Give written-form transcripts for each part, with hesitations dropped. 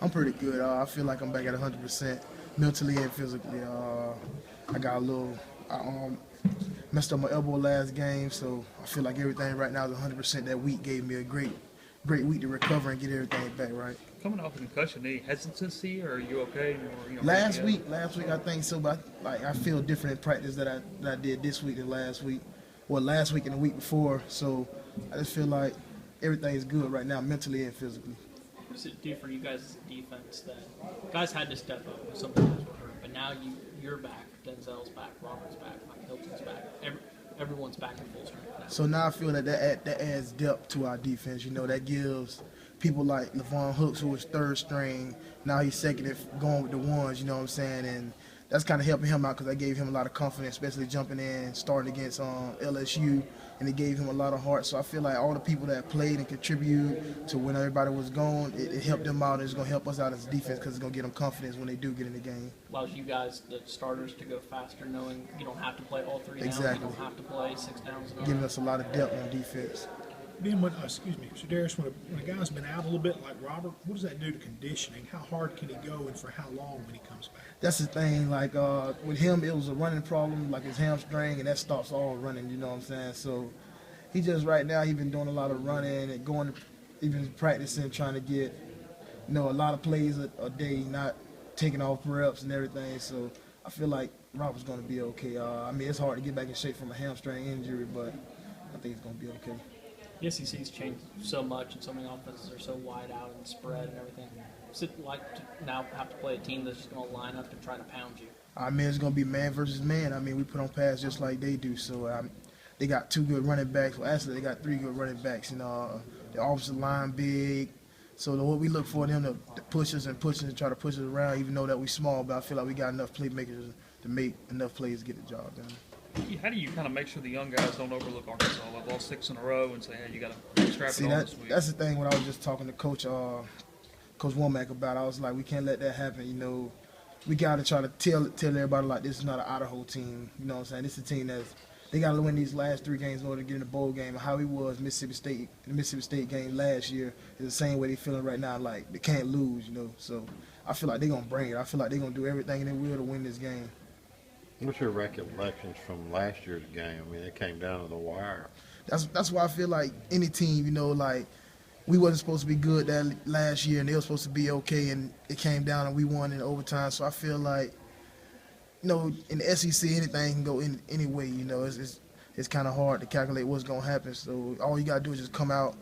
I'm pretty good. I feel like I'm back at 100% mentally and physically. I got a little, I messed up my elbow last game, so I feel like everything right now is 100%. That week gave me a great week to recover and get everything back right. Coming off a concussion, any hesitancy, or are you okay? Or, Last week I think so, but I feel different in practice that I did this week than last week, or last week and the week before. So I just feel like everything is good right now, mentally and physically. Does it do for you guys as a defense that guys had to step up when some players were hurt, but now you're back, Denzel's back, Robert's back, Mike Hilton's back, everyone's back in full strength now. So now I feel that adds depth to our defense. You know, that gives people like Levon Hooks, who was third string, now he's second if going with the ones, you know what I'm saying? And that's kind of helping him out because I gave him a lot of confidence, especially jumping in, starting against LSU, and it gave him a lot of heart. So I feel like all the people that played and contributed to when everybody was gone, it helped them out, and it's going to help us out as a defense because it's going to give them confidence when they do get in the game. Allows you guys, the starters, to go faster, knowing you don't have to play all three downs, Exactly. you don't have to play 6 downs in a row. Giving us a lot of depth on defense. Then when, Serderius, when a guy's been out a little bit like Robert, what does that do to conditioning? How hard can he go and for how long when he comes back? That's the thing, like with him, it was a running problem, like his hamstring, and that stops all running, you know what I'm saying? So he just right now, he's been doing a lot of running and going, even practicing, trying to get, a lot of plays a day, not taking off reps and everything. So I feel like Robert's going to be okay. It's hard to get back in shape from a hamstring injury, but I think it's going to be okay. The SEC's changed so much, and so many offenses are so wide out and spread and everything. What's it like to now have to play a team that's just going to line up and try to pound you? It's going to be man versus man. We put on pass just like they do. So they got 2 good running backs. Well, actually, they got 3 good running backs. The offensive line big. So what we look for them to push us and try to push us around, even though that we small, but I feel like we got enough playmakers to make enough plays to get the job done. How do you kind of make sure the young guys don't overlook Arkansas? They've lost 6 in a row and say, hey, you got to strap it on this week. That's the thing. When I was just talking to Coach Womack about, I was like, we can't let that happen. We got to try to tell everybody like this is not an Idaho team. You know what I'm saying? This is a team they got to win these last 3 games in order to get in the bowl game. And how he was the Mississippi State game last year is the same way they feeling right now. Like they can't lose. So I feel like they're gonna bring it. I feel like they're gonna do everything in their will to win this game. What's your recollections from last year's game? It came down to the wire. That's why I feel like any team, like we wasn't supposed to be good that last year, and they were supposed to be okay, and it came down and we won in overtime. So I feel like, in the SEC, anything can go in any way. It's kind of hard to calculate what's gonna happen. So all you gotta do is just come out,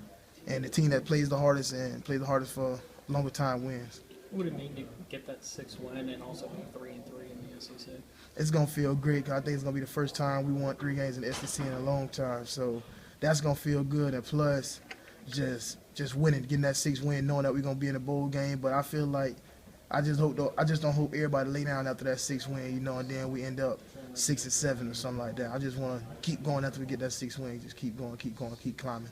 and the team that plays the hardest and plays the hardest for a longer time wins. What would it mean to get that 6th win and also be 3-3 in the SEC? It's going to feel great because I think it's going to be the first time we won 3 games in the SEC in a long time. So that's going to feel good. And plus, just winning, getting that 6th win, knowing that we're going to be in a bowl game. But I feel like I just don't hope everybody lay down after that 6th win, and then we end up 6 and 7 or something like that. I just want to keep going after we get that 6th win. Just keep going, keep climbing.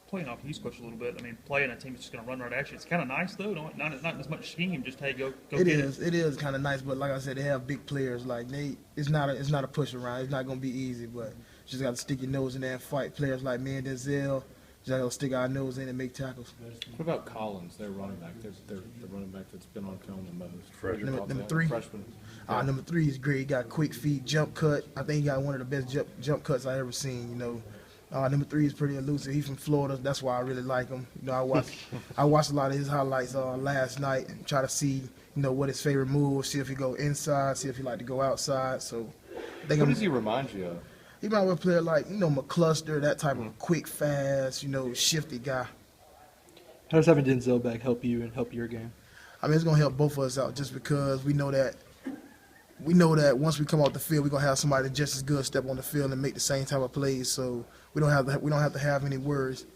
Playing off his coach a little bit, playing a team that's just going to run right at you, it's kind of nice, though. Not as much scheme, just, hey, go It is kind of nice, but like I said, they have big players. Like, it's not a push around. It's not going to be easy, but you just got to stick your nose in there and fight. Players like me and Denzel, just got to stick our nose in and make tackles. What about Collins, their running back? They're the running back that's been on film the most. Number 3? Freshman. Number 3 is great. He got quick feet, jump cut. I think he got one of the best jump cuts I ever seen, Number 3 is pretty elusive. He's from Florida. That's why I really like him. I watched a lot of his highlights last night and try to see, what his favorite move. See if he go inside. See if he like to go outside. So, What does he remind you of? He might be a player like McCluster, that type of quick, fast, shifty guy. How does having Denzel back help you and help your game? It's gonna help both of us out just because we know that once we come off the field, we're gonna have somebody just as good step on the field and make the same type of plays. So we don't have to have any worries.